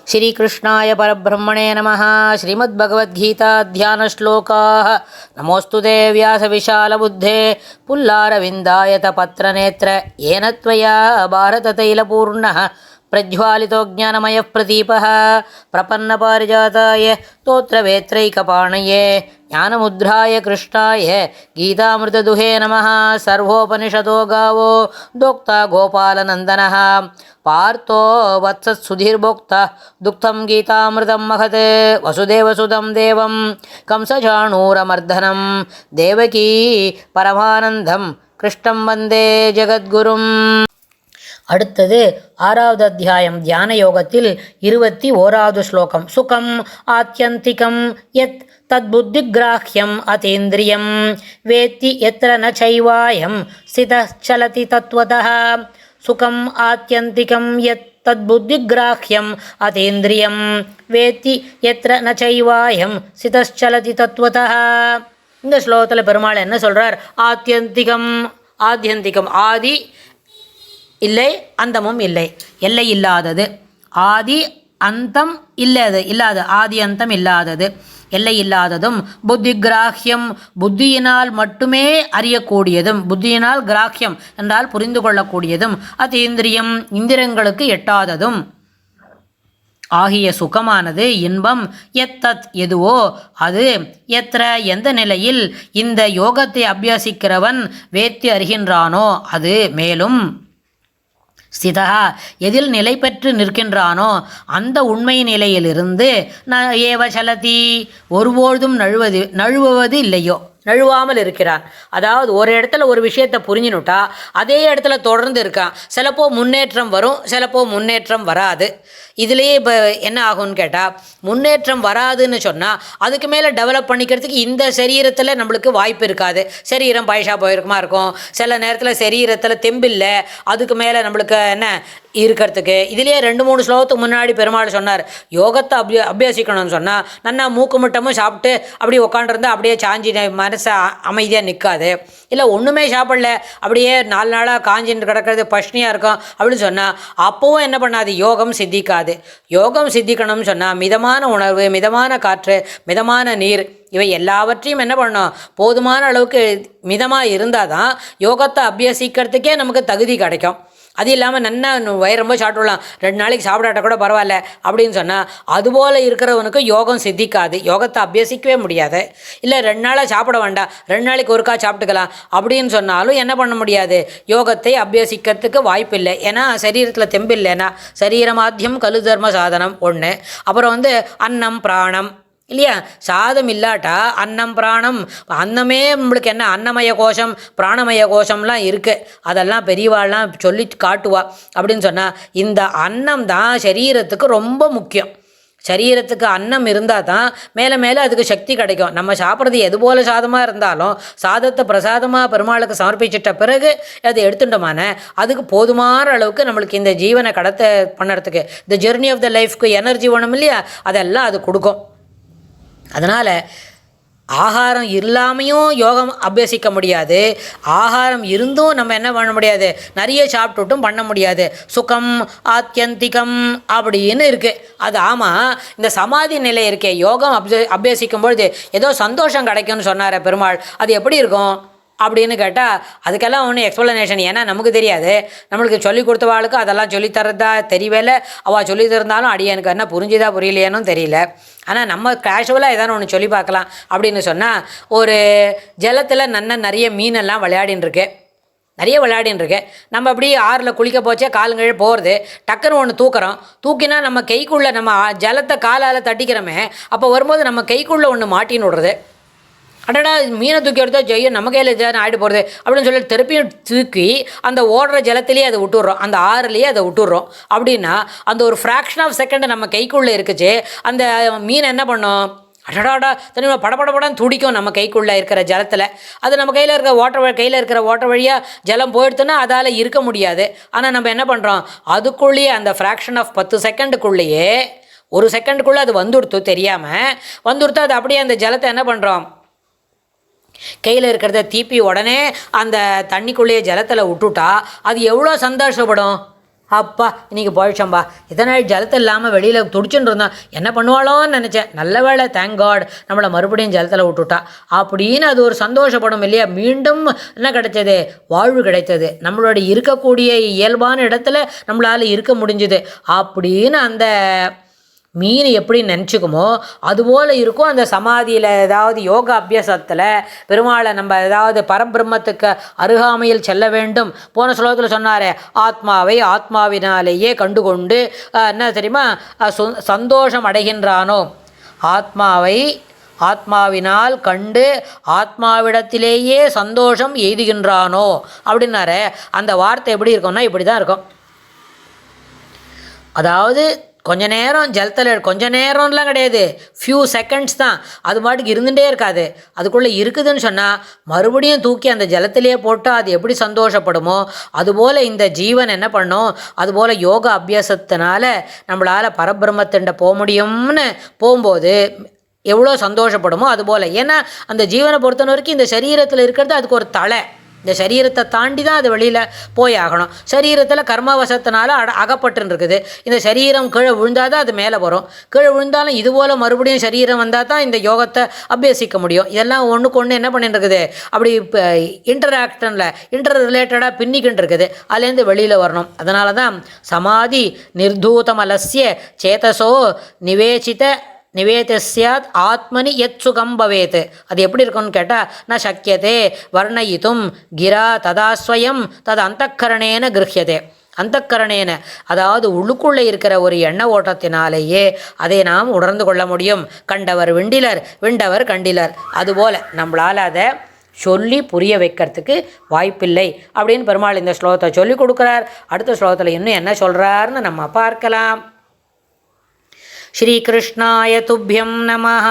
श्रीकृष्णाय परब्रह्मणे नमः। श्रीमद्भगवद्गीता ध्यानश्लोकाः। नमोऽस्तु ते व्यासविशालबुद्धे पुल्लारविन्दायत पत्रनेत्र येन त्वया भारततैलपूर्णः प्रज्वालितो ज्ञानमयः प्रदीपः प्रपन्नपारिजाताय स्तोत्रवेत्रैकपाणये ज्ञानमुद्राय कृष्णाय गीतामृतदुहे नमः। सर्वोपनिषदो गावो दोक्ता गोपालनन्दनः पार्थो वत्सत्सुधीर्भोक्ता दुग्धं गीतामृतं महत् वसुदेवसुतं देवं कंसचाणूरमर्दनं देवकी परमानन्दं कृष्णं वन्दे जगद्गुरुम्. அடுத்தது 6வது அத்தியாயம் தியான யோகத்தில் 21வது ஸ்லோகம். சுகம் ஆத்யந்திகம் யத் தத் புத்திக்ராஹ்யம் அதேந்திரியம் வேத்தி யத்ர ந சைவாயம் ஸ்திதः சலதி தத்வதः. சுகம் ஆத்யந்திகம் யத் தத் புத்திக்ராஹ்யம் அதேந்திரியம் வேத்தி யத்ர ந சைவாயம் ஸ்திதः சலதி தத்வதः. இந்த ஸ்லோகத்தில் பெருமாள் என்ன சொல்கிறார்? ஆத்யந்திகம் ஆதி இல்லை, அந்தமும் இல்லை, எல்லை இல்லாதது. ஆதி அந்தம் இல்லாது ஆதி அந்தம் இல்லாதது, எல்லை இல்லாததும். புத்தி கிராஹ்யம் புத்தியினால் மட்டுமே அறியக்கூடியதும், புத்தியினால் கிராஹ்யம் என்றால் புரிந்து கொள்ளக்கூடியதும். அதீந்திரியம் இந்திரங்களுக்கு எட்டாததும் ஆகிய சுகமானது, இன்பம். எத்தத் எதுவோ அது, எத்திர எந்த நிலையில் இந்த யோகத்தை அபியாசிக்கிறவன் வேத்தி அறிகின்றானோ அது, மேலும் ஸ்திதா எதில் நிலை பெற்று நிற்கின்றானோ அந்த உண்மை நிலையிலிருந்து ஏவ சலதி ஒருபொழுதும் நழுவுவது இல்லையோ, நழுவாமல் இருக்கிறான். அதாவது ஒரு இடத்துல ஒரு விஷயத்தை புரிஞ்சுனுட்டா அதே இடத்துல தொடர்ந்து இருக்கான். சிலப்போ முன்னேற்றம் வரும், சிலப்போ முன்னேற்றம் வராது. இதுலேயே இப்போ என்ன ஆகும்னு கேட்டால், முன்னேற்றம் வராதுன்னு சொன்னால் அதுக்கு மேலே டெவலப் பண்ணிக்கிறதுக்கு இந்த சரீரத்தில் நம்மளுக்கு வாய்ப்பு இருக்காது. சரீரம் பைசா போயிருக்குமா இருக்கும், சில நேரத்தில் சரீரத்தில் தெம்பில்லை, அதுக்கு மேலே நம்மளுக்கு என்ன இருக்கிறதுக்கு. இதுலேயே 2-3 ஸ்லோகத்துக்கு முன்னாடி பெருமாள் சொன்னார், யோகத்தை அபியாசிக்கணும்னு சொன்னால் நன்னா மூக்கு முட்டமும் சாப்பிட்டு அப்படி உட்காண்டிருந்தா அப்படியே சாஞ்சி மனசை அமைதியாக நிற்காது. இல்லை ஒன்றுமே சாப்பிடல, அப்படியே 4 நாளாக காஞ்சின்னு கிடக்கிறது, பஷ்னியாக இருக்கும் அப்படின்னு சொன்னால் அப்போவும் என்ன பண்ணாது, யோகம் சித்திக்காது. யோகம் சித்திக்கணும்னு சொன்னால் மிதமான உணர்வு, மிதமான காற்று, மிதமான நீர், இவை எல்லாவற்றையும் என்ன பண்ணணும், போதுமான அளவுக்கு மிதமாக இருந்தால் தான் யோகத்தை அபியசிக்கிறதுக்கே நமக்கு தகுதி கிடைக்கும். அது இல்லாமல் நன்னா வயிறு ரொம்ப சாப்பிடலாம், 2 நாளைக்கு சாப்பிடாட்ட கூட பரவாயில்ல அப்படின்னு சொன்னால் அதுபோல் இருக்கிறவனுக்கு யோகம் சித்திக்காது, யோகத்தை அபியசிக்கவே முடியாது. இல்லை 2 நாளாக சாப்பிட வேண்டாம், 2 நாளைக்கு ஒருக்கா சாப்பிட்டுக்கலாம் அப்படின்னு சொன்னாலும் என்ன பண்ண முடியாது, யோகத்தை அபியசிக்கிறதுக்கு வாய்ப்பு இல்லை. ஏன்னா சரீரத்தில் தெம்பு இல்லைன்னா சரீரமாத்தியம் கலு தர்ம சாதனம் ஒன்று. அப்புறம் அன்னம் பிராணம் இல்லையா, சாதம் இல்லாட்டா அன்னம் பிராணம், அன்னமே நம்மளுக்கு என்ன அன்னமய கோஷம் பிராணமய கோஷம்லாம் இருக்குது, அதெல்லாம் பெரியவாள்லாம் சொல்லி காட்டுவா. அப்படின்னு சொன்னால் இந்த அன்னம் தான் சரீரத்துக்கு ரொம்ப முக்கியம். சரீரத்துக்கு அன்னம் இருந்தால் தான் மேலே மேலே அதுக்கு சக்தி கிடைக்கும். நம்ம சாப்பிட்றது எது போல் சாதமாக இருந்தாலும் சாதத்தை பிரசாதமாக பெருமாளுக்கு சமர்ப்பிச்சிட்ட பிறகு அதை எடுத்துட்டோமான அதுக்கு போதுமான அளவுக்கு நம்மளுக்கு இந்த ஜீவனை கடத்த பண்ணுறதுக்கு, இந்த ஜெர்னி ஆஃப் த லைஃப்க்கு எனர்ஜி வேணும் இல்லையா, அதெல்லாம் அது கொடுக்கும். அதனால் ஆகாரம் இல்லாமையும் யோகம் அபியசிக்க முடியாது, ஆகாரம் இருந்தும் நம்ம என்ன பண்ண முடியாது, நிறைய சாப்பிட்டுட்டும் பண்ண முடியாது. சுகம் ஆத்யந்திகம் அப்படின்னு இருக்குது. அது ஆமாம், இந்த சமாதி நிலை இருக்கே, யோகம் அபியசிக்கும் பொழுது ஏதோ சந்தோஷம் கிடைக்கும்னு சொன்னார் பெருமாள். அது எப்படி இருக்கும் அப்படின்னு கேட்டால் அதுக்கெல்லாம் ஒன்றும் எக்ஸ்ப்ளனேஷன், ஏன்னா நமக்கு தெரியாது. நம்மளுக்கு சொல்லி கொடுத்தவாளுக்கு அதெல்லாம் சொல்லித்தரதா தெரியவே, அவள் சொல்லி தந்தாலும் எனக்கு என்ன புரிஞ்சுதா புரியலையானு தெரியல. ஆனால் நம்ம கேஷுவலாக ஏதாவது ஒன்று சொல்லி பார்க்கலாம். அப்படின்னு சொன்னால் ஒரு ஜலத்தில் நிறைய மீனெல்லாம் விளையாடின்னு இருக்கு. நம்ம அப்படி ஆறில் குளிக்க போச்சே காலுங்கழ போகிறது, டக்குன்னு ஒன்று தூக்கினா நம்ம கைக்குள்ளே நம்ம ஜலத்தை காலால் தட்டிக்கிறோமே, அப்போ வரும்போது நம்ம கைக்குள்ளே ஒன்று மாட்டின்னு விடுறது. அடடா மீனை தூக்கி எடுத்தா ஜெய்யோ நம்ம கையில் ஆகிட்டு போகிறது அப்படின்னு சொல்லி திருப்பியும் தூக்கி அந்த ஓடுற ஜலத்திலேயே அதை விட்டுடுறோம், அந்த ஆறுலேயே அதை விட்டுடுறோம். அப்படின்னா அந்த ஒரு ஃப்ராக்ஷன் ஆஃப் செகண்ட் நம்ம கைக்குள்ளே இருக்குச்சு, அந்த மீன் என்ன பண்ணோம், அடடாடா தனியாக படப்படப்படான்னு துடிக்கும் நம்ம கைக்குள்ளே இருக்கிற ஜலத்தில். அது நம்ம கையில் இருக்கிற ஓட்டர் வழியாக ஜலம் போயிடுத்துன்னா அதால் இருக்க முடியாது. ஆனால் நம்ம என்ன பண்ணுறோம், அதுக்குள்ளேயே அந்த ஃப்ராக்ஷன் ஆஃப் 10 செகண்டுக்குள்ளேயே 1 செகண்டுக்குள்ளே அது வந்துடுத்து, தெரியாமல் வந்துடுத்து. அது அப்படியே அந்த ஜலத்தை என்ன பண்ணுறோம், கையில் இருக்கிறத தீப்பி உடனே அந்த தண்ணிக்குள்ளேயே ஜலத்தில் விட்டுட்டா அது எவ்வளோ சந்தோஷப்படும். அப்பா இன்றைக்கி பழிச்சம்பா, இத்தனை ஜலத்தை இல்லாமல் வெளியில் துடிச்சுட்டு இருந்தோம், என்ன பண்ணுவாளோன்னு நினச்சேன், நல்ல வேளை தேங்க் காட் நம்மளை மறுபடியும் ஜலத்தில் விட்டுட்டா அப்படின்னு அது ஒரு சந்தோஷப்படும் இல்லையா. மீண்டும் என்ன கிடைச்சது? வாழ்வு கிடைத்தது. நம்மளோட இருக்கக்கூடிய இயல்பான இடத்துல நம்மளால் இருக்க முடிஞ்சுது அப்படின்னு அந்த மீன் எப்படி நினச்சிக்குமோ அதுபோல் இருக்கும் அந்த சமாதியில். ஏதாவது யோகா அபியாசத்தில் பெருமாளை நம்ம ஏதாவது பரபிரம்மத்துக்கு அருகாமையில் செல்ல வேண்டும். போன ஸ்லோகத்தில் சொன்னாரே, ஆத்மாவை ஆத்மாவினாலேயே கண்டுகொண்டு என்ன தெரியுமா சந்தோஷம் அடைகின்றானோ, ஆத்மாவை ஆத்மாவினால் கண்டு ஆத்மாவிடத்திலேயே சந்தோஷம் எய்துகின்றானோ அப்படின்னாரு. அந்த வார்த்தை எப்படி இருக்கும்னா இப்படி தான் இருக்கும். அதாவது கொஞ்ச நேரம் ஜலத்தில், கொஞ்ச நேரம்லாம் கிடையாது, ஃபியூ செகண்ட்ஸ் தான், அது பாட்டுக்கு இருந்துகிட்டே இருக்காது. அதுக்குள்ளே இருக்குதுன்னு சொன்னால் மறுபடியும் தூக்கி அந்த ஜலத்திலே போட்டால் அது எப்படி சந்தோஷப்படுமோ அதுபோல் இந்த ஜீவன் என்ன பண்ணும், அதுபோல் யோகா அபியாசத்தினால நம்மளால் பரபிரம்மத்திட்ட போக முடியும்னு போகும்போது எவ்வளோ சந்தோஷப்படுமோ அதுபோல். ஏன்னா அந்த ஜீவனை பொறுத்தன வரைக்கும் இந்த சரீரத்தில் இருக்கிறது அதுக்கு ஒரு தலை. இந்த சரீரத்தை தாண்டி தான் அது வெளியில் போய் ஆகணும். சரீரத்தில் கர்மவசத்தினால அகப்பட்டுருக்குது. இந்த சரீரம் கீழே விழுந்தால் தான் அது மேலே வரும். கீழே விழுந்தாலும் இதுபோல் மறுபடியும் சரீரம் வந்தால் தான் இந்த யோகத்தை அபியசிக்க முடியும். இதெல்லாம் ஒன்றுக்கு ஒன்று என்ன பண்ணிட்டு இருக்குது, அப்படி இப்போ இன்டர் ரிலேட்டடாக பின்னிக்கிட்டு இருக்குது. அதுலேருந்து வெளியில் வரணும். அதனால தான் சமாதி நிர்தூதமலசிய சேதசோ நிவேதஸ்யாத் ஆத்மனி யத் சுகம் பவேத். அது எப்படி இருக்கும்னு கேட்டால், ந சக்கியதே வர்ணயித்தும் கிரா ததாஸ்வயம் தது அந்தக்கரணேன கிரஹியதே. அந்தக்கரணேன அதாவது உள்ளுக்குள்ளே இருக்கிற ஒரு எண்ண ஓட்டத்தினாலேயே அதை நாம் உணர்ந்து கொள்ள முடியும். கண்டவர் விண்டிலர் விண்டவர் கண்டிலர். அதுபோல் நம்மளால் அதை சொல்லி புரிய வைக்கிறதுக்கு வாய்ப்பில்லை அப்படின்னு பெருமாள் இந்த ஸ்லோகத்தை சொல்லி கொடுக்குறார். அடுத்த ஸ்லோகத்தில் இன்னும் என்ன சொல்கிறாருன்னு நம்ம பார்க்கலாம். श्रीकृष्णाय तुभ्यं नमः.